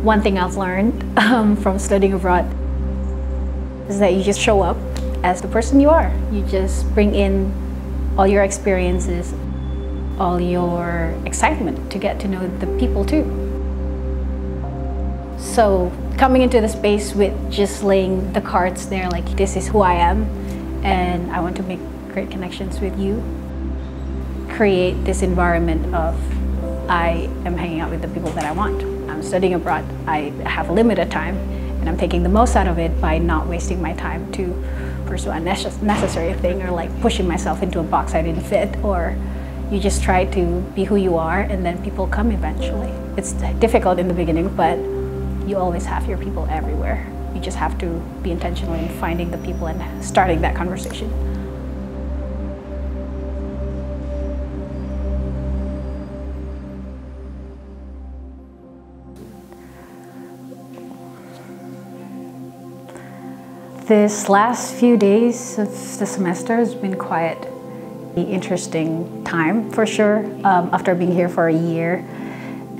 One thing I've learned from studying abroad is that you just show up as the person you are. You just bring in all your experiences, all your excitement to get to know the people too. So coming into the space with just laying the cards there, like this is who I am and I want to make great connections with you. Create this environment of I am hanging out with the people that I want. I'm studying abroad. I have limited time and I'm taking the most out of it by not wasting my time to pursue a necessary thing or like pushing myself into a box I didn't fit, or you just try to be who you are and then people come eventually. It's difficult in the beginning, but you always have your people everywhere. You just have to be intentional in finding the people and starting that conversation. This last few days of the semester has been quite an interesting time for sure. After being here for a year,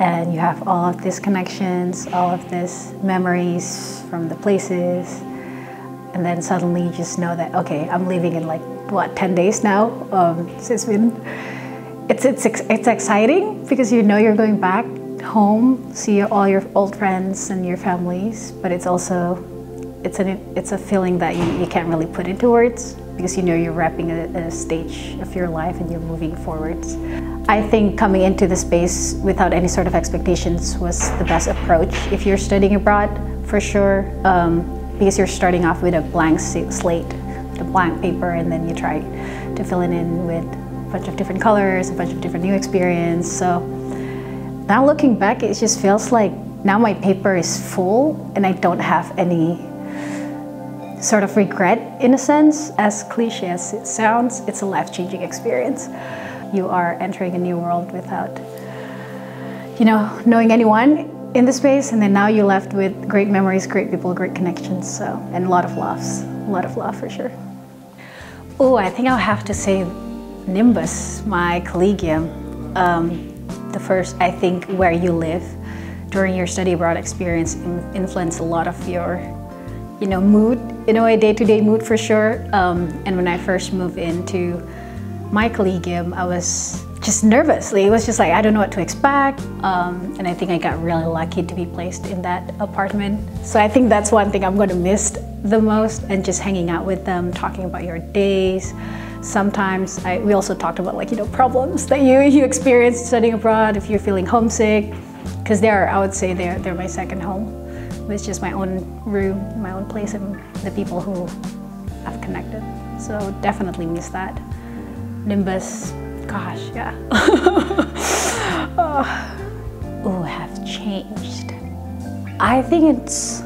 and you have all of these connections, all of these memories from the places, and then suddenly you just know that, okay, I'm leaving in like, what, 10 days now? So it's exciting because you know you're going back home, see all your old friends and your families, but it's also it's a feeling that you can't really put into words because you know you're wrapping a stage of your life and you're moving forwards. I think coming into the space without any sort of expectations was the best approach if you're studying abroad, for sure, because you're starting off with a blank slate, a blank paper, and then you try to fill it in with a bunch of different colors, a bunch of different new experience. So now looking back, it just feels like now my paper is full and I don't have any sort of regret in a sense. As cliche as it sounds, it's a life-changing experience. You are entering a new world without, you know, knowing anyone in the space, and then now you're left with great memories, great people, great connections, so, and a lot of love for sure. Oh, I think I'll have to say Nimbus, my collegium. The first, I think, where you live during your study abroad experience influenced a lot of your, you know, mood, in a way, day-to-day mood for sure. And when I first moved into my collegium, I was just nervous. It was just like, I don't know what to expect. And I think I got really lucky to be placed in that apartment. So I think that's one thing I'm going to miss the most, and just hanging out with them, talking about your days. Sometimes we also talked about, like, you know, problems that you experience studying abroad, if you're feeling homesick, because I would say they're my second home. It's just my own room, my own place, and the people who I've connected. So definitely miss that. Nimbus, gosh, yeah. Oh, have changed. I think it's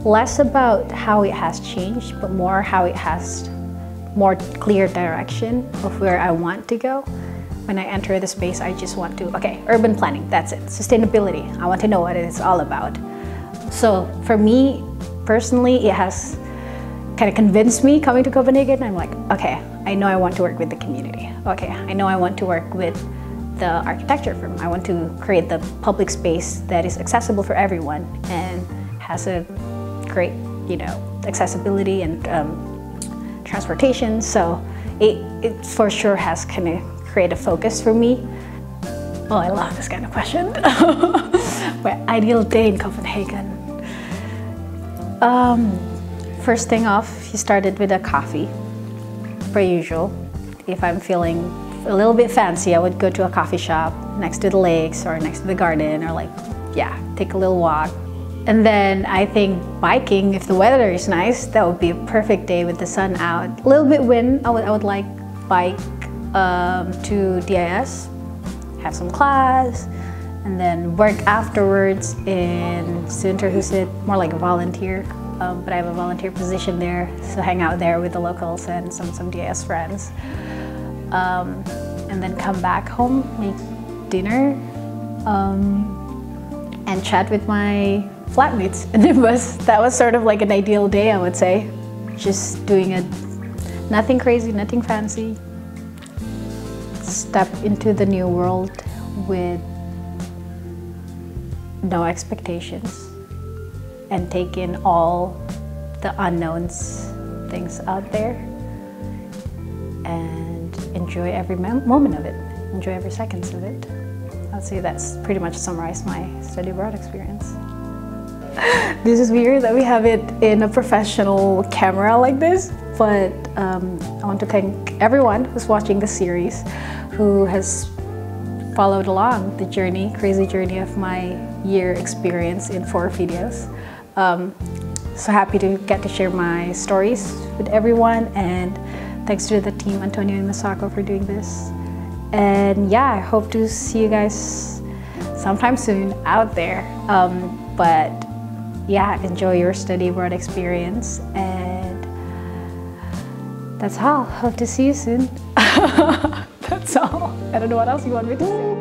less about how it has changed, but more how it has more clear direction of where I want to go. When I enter the space, I just want to, okay, urban planning, that's it. Sustainability, I want to know what it's all about. So for me, personally, it has kind of convinced me coming to Copenhagen. I'm like, okay, I know I want to work with the community. Okay, I know I want to work with the architecture firm. I want to create the public space that is accessible for everyone and has a great, you know, accessibility and transportation. So it for sure has kind of created a focus for me. Oh, I love this kind of question. My ideal day in Copenhagen. First thing off, you started with a coffee, per usual. If I'm feeling a little bit fancy, I would go to a coffee shop next to the lakes or next to the garden, or like, yeah, take a little walk. And then I think biking, if the weather is nice, that would be a perfect day with the sun out. A little bit wind, I would like bike to DIS, have some class, and then work afterwards in Studenterhuset, more like a volunteer. But I have a volunteer position there, so hang out there with the locals and some DIS friends. And then come back home, make dinner, and chat with my flatmates in the bus. That was sort of like an ideal day, I would say. Just doing nothing crazy, nothing fancy. Step into the new world with no expectations and take in all the unknowns, things out there, and enjoy every moment of it, enjoy every seconds of it. I'd say that's pretty much summarized my study abroad experience. This is weird that we have it in a professional camera like this, but I want to thank everyone who's watching the series, who has followed along the journey, crazy journey of my year experience in 4 videos. So happy to get to share my stories with everyone, and thanks to the team, Antonio and Masako, for doing this. And yeah, I hope to see you guys sometime soon out there. But yeah, enjoy your study abroad experience, and that's all. Hope to see you soon. That's all. I don't know what else you want me to say.